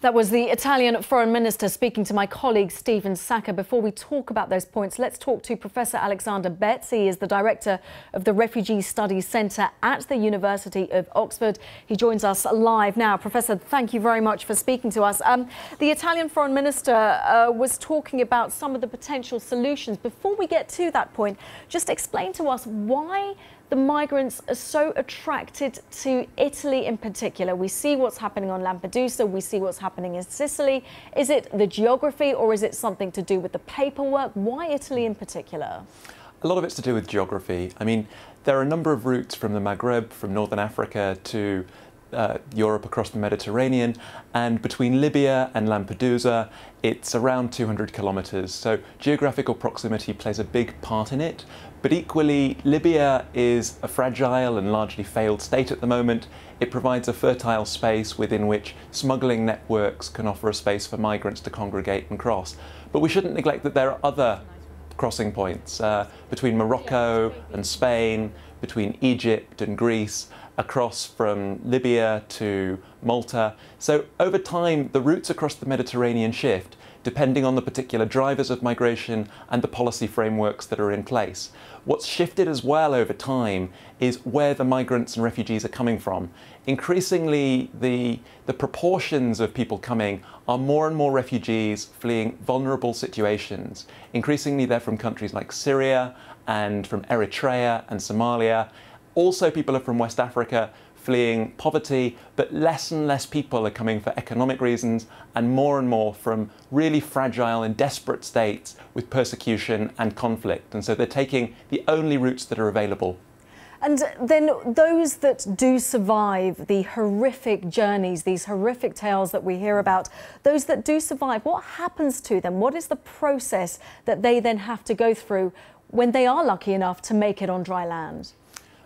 That was the Italian Foreign Minister speaking to my colleague Stephen Sacca. Before we talk about those points, let's talk to Professor Alexander Betts. He is the director of the Refugee Studies Centre at the University of Oxford. He joins us live now. Professor, thank you very much for speaking to us. The Italian Foreign Minister was talking about some of the potential solutions. Before we get to that point, just explain to us why the migrants are so attracted to Italy in particular. We see what's happening on Lampedusa, we see what's happening in Sicily. Is it the geography or is it something to do with the paperwork? Why Italy in particular? A lot of it's to do with geography. I mean, there are a number of routes from the Maghreb, from Northern Africa to Europe across the Mediterranean, and between Libya and Lampedusa it's around 200 kilometres. So geographical proximity plays a big part in it, but equally Libya is a fragile and largely failed state at the moment. It provides a fertile space within which smuggling networks can offer a space for migrants to congregate and cross. But we shouldn't neglect that there are other crossing points between Morocco and Spain, between Egypt and Greece, across from Libya to Malta. So over time, the routes across the Mediterranean shift, depending on the particular drivers of migration and the policy frameworks that are in place. What's shifted as well over time is where the migrants and refugees are coming from. Increasingly, the proportions of people coming are more and more refugees fleeing vulnerable situations. Increasingly, they're from countries like Syria and from Eritrea and Somalia. Also, people are from West Africa fleeing poverty, but less and less people are coming for economic reasons and more from really fragile and desperate states with persecution and conflict. And so they're taking the only routes that are available. And then those that do survive the horrific journeys, these horrific tales that we hear about, those that do survive, what happens to them? What is the process that they then have to go through when they are lucky enough to make it on dry land?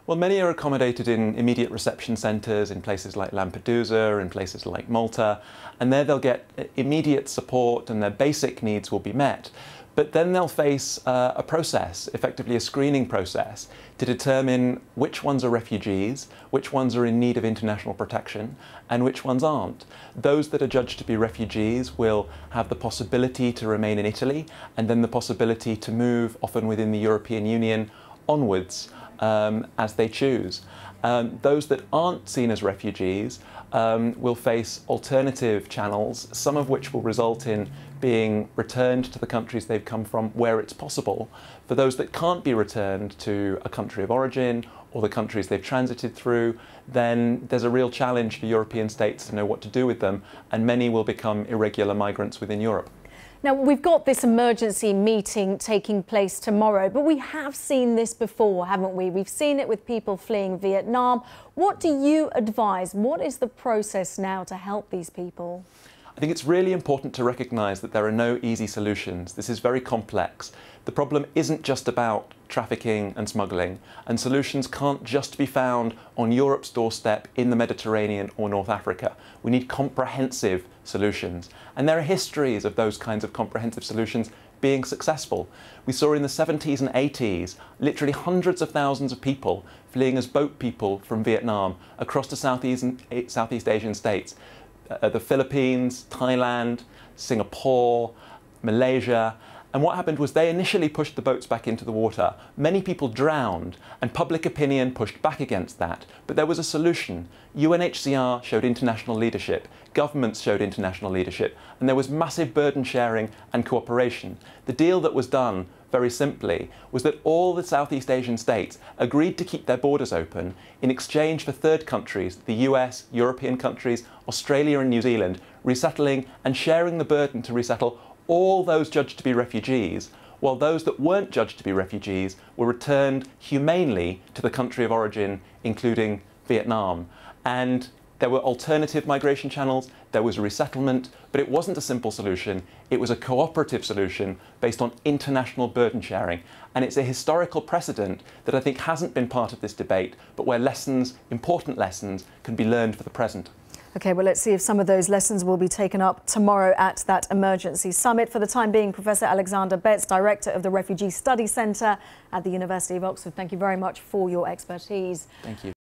Well, many are accommodated in immediate reception centres in places like Lampedusa, in places like Malta, and there they'll get immediate support and their basic needs will be met. But then they'll face a process, effectively a screening process, to determine which ones are refugees, which ones are in need of international protection, and which ones aren't. Those that are judged to be refugees will have the possibility to remain in Italy, and then the possibility to move, often within the European Union, onwards as they choose. Those that aren't seen as refugees will face alternative channels, some of which will result in being returned to the countries they've come from where it's possible. For those that can't be returned to a country of origin or the countries they've transited through, then there's a real challenge for European states to know what to do with them, and many will become irregular migrants within Europe. Now, we've got this emergency meeting taking place tomorrow, but we have seen this before, haven't we? We've seen it with people fleeing Vietnam. What do you advise? What is the process now to help these people? I think it's really important to recognise that there are no easy solutions. This is very complex. The problem isn't just about trafficking and smuggling, and solutions can't just be found on Europe's doorstep in the Mediterranean or North Africa. We need comprehensive solutions, and there are histories of those kinds of comprehensive solutions being successful. We saw in the 70s and 80s literally hundreds of thousands of people fleeing as boat people from Vietnam across to Southeast Asian states. The Philippines, Thailand, Singapore, Malaysia. And what happened was they initially pushed the boats back into the water. Many people drowned, and public opinion pushed back against that. But there was a solution. UNHCR showed international leadership, governments showed international leadership, and there was massive burden sharing and cooperation. The deal that was done, very simply, was that all the Southeast Asian states agreed to keep their borders open in exchange for third countries, the US, European countries, Australia and New Zealand, resettling and sharing the burden to resettle all those judged to be refugees, while those that weren't judged to be refugees were returned humanely to the country of origin, including Vietnam. And there were alternative migration channels, there was resettlement, but it wasn't a simple solution. It was a cooperative solution based on international burden sharing. And it's a historical precedent that I think hasn't been part of this debate, but where lessons, important lessons, can be learned for the present. OK, well, let's see if some of those lessons will be taken up tomorrow at that emergency summit. For the time being, Professor Alexander Betts, Director of the Refugee Studies Centre at the University of Oxford, thank you very much for your expertise. Thank you.